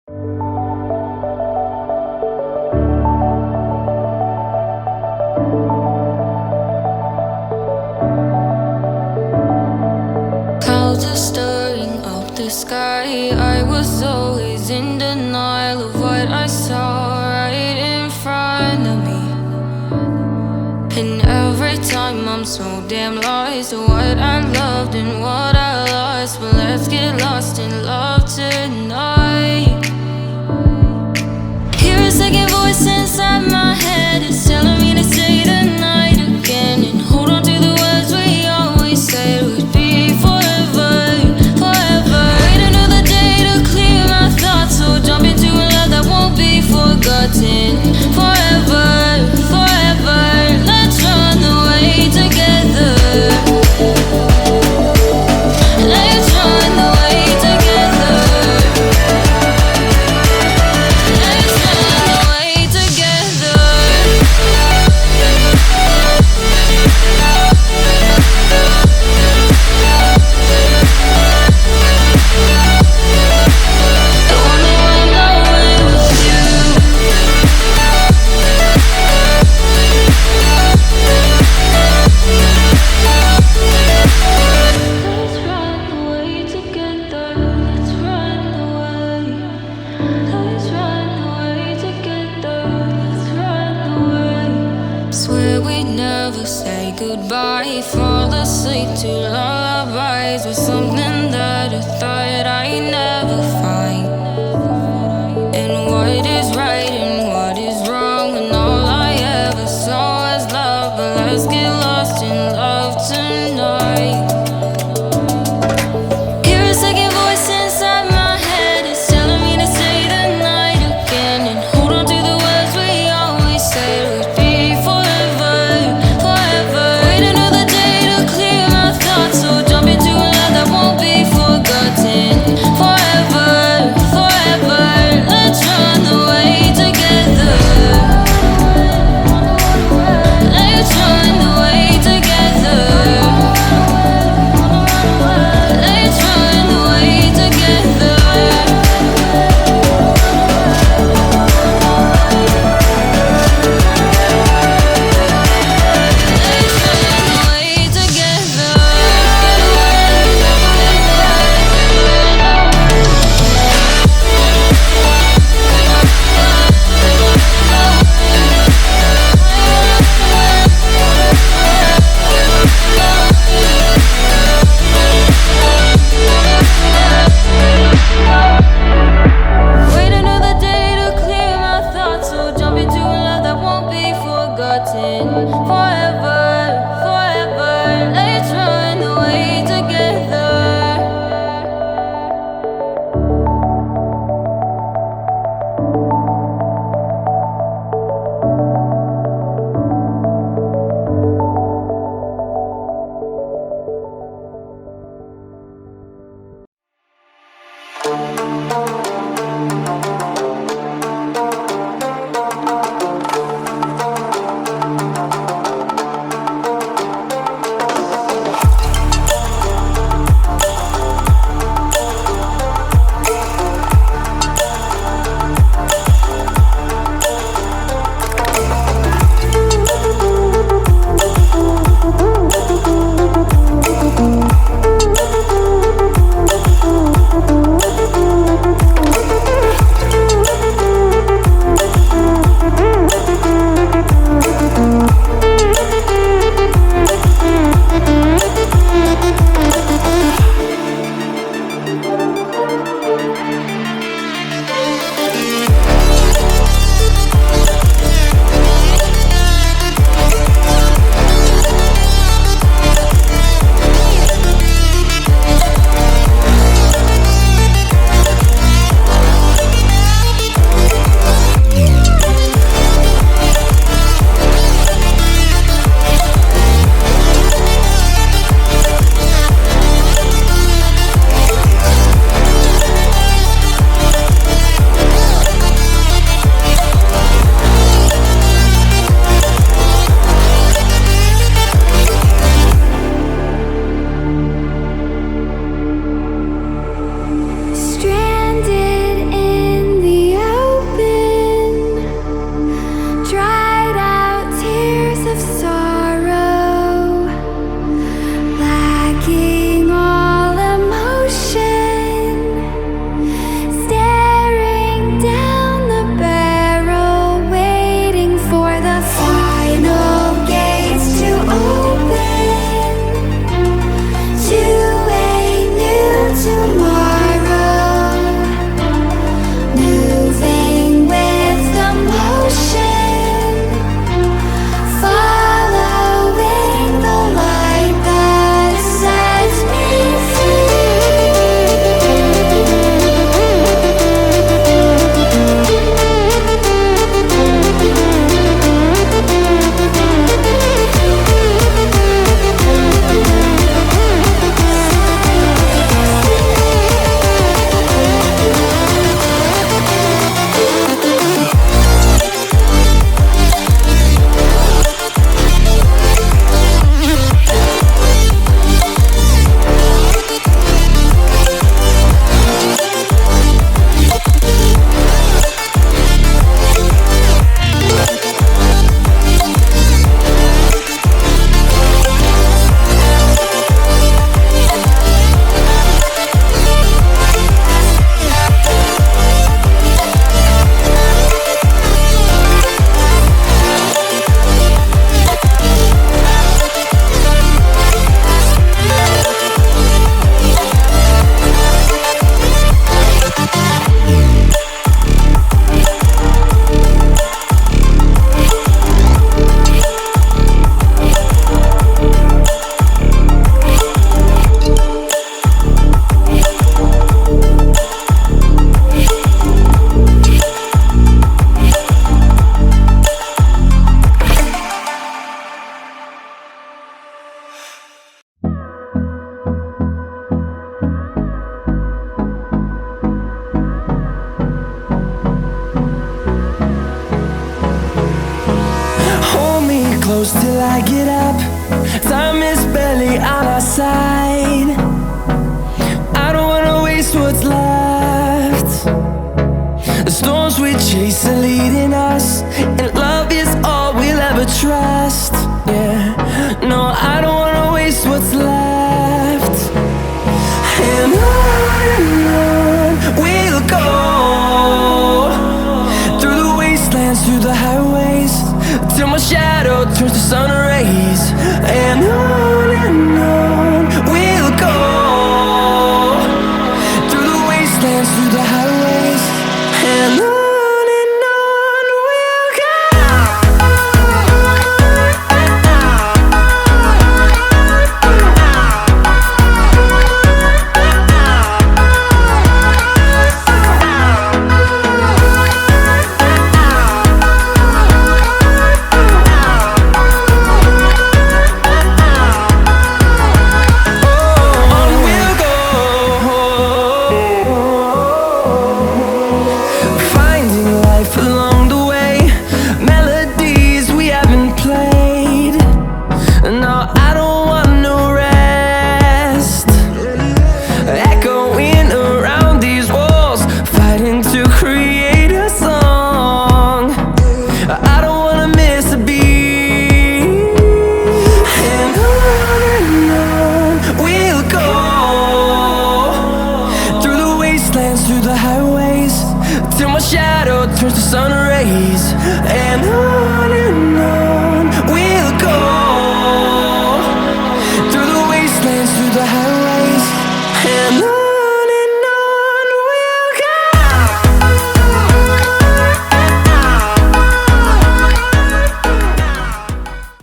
Clouds are stirring up the sky. I was always in denial of what I saw right in front of me. And every time I'm so damn lost to what I loved and what I lost. But let's get lost in love tonight. Hear a second voice inside my head. It's telling me to say the night again and hold on to the words we always said would be forever, forever. Wait another day to clear my thoughts, so jump into a love that won't be forgotten. Forever, forever. Let's run away together. Let's run away together. Let's run away together. The one that went away with you. Let's run away together. Let's run away. Let's run away together. Let's run away. Swear we'd never say goodbye. Fall asleep to lullabies with something that I thought I'd never find. And what is right and what is wrong, and all I ever saw was love. But let's get lost in love tonight. Hear a second voice inside my head. It's telling me to say the night again and hold on to the words we always said would be forever, forever. Wait another day to clear my thoughts, so jump into a love that won't be forgotten. Forever, close till I get up. Time is barely on our side. I don't wanna waste what's left. The storms we chase are leading us, and love is all we'll ever trust. Yeah, no, I don't wanna waste what's left. And on we'll go, through the wastelands, through the highways, till my shadow turns to sun rays. And on we'll go, through the wastelands, through the highways, and on we'll go. Through the highways, till my shadow turns to sun rays. And on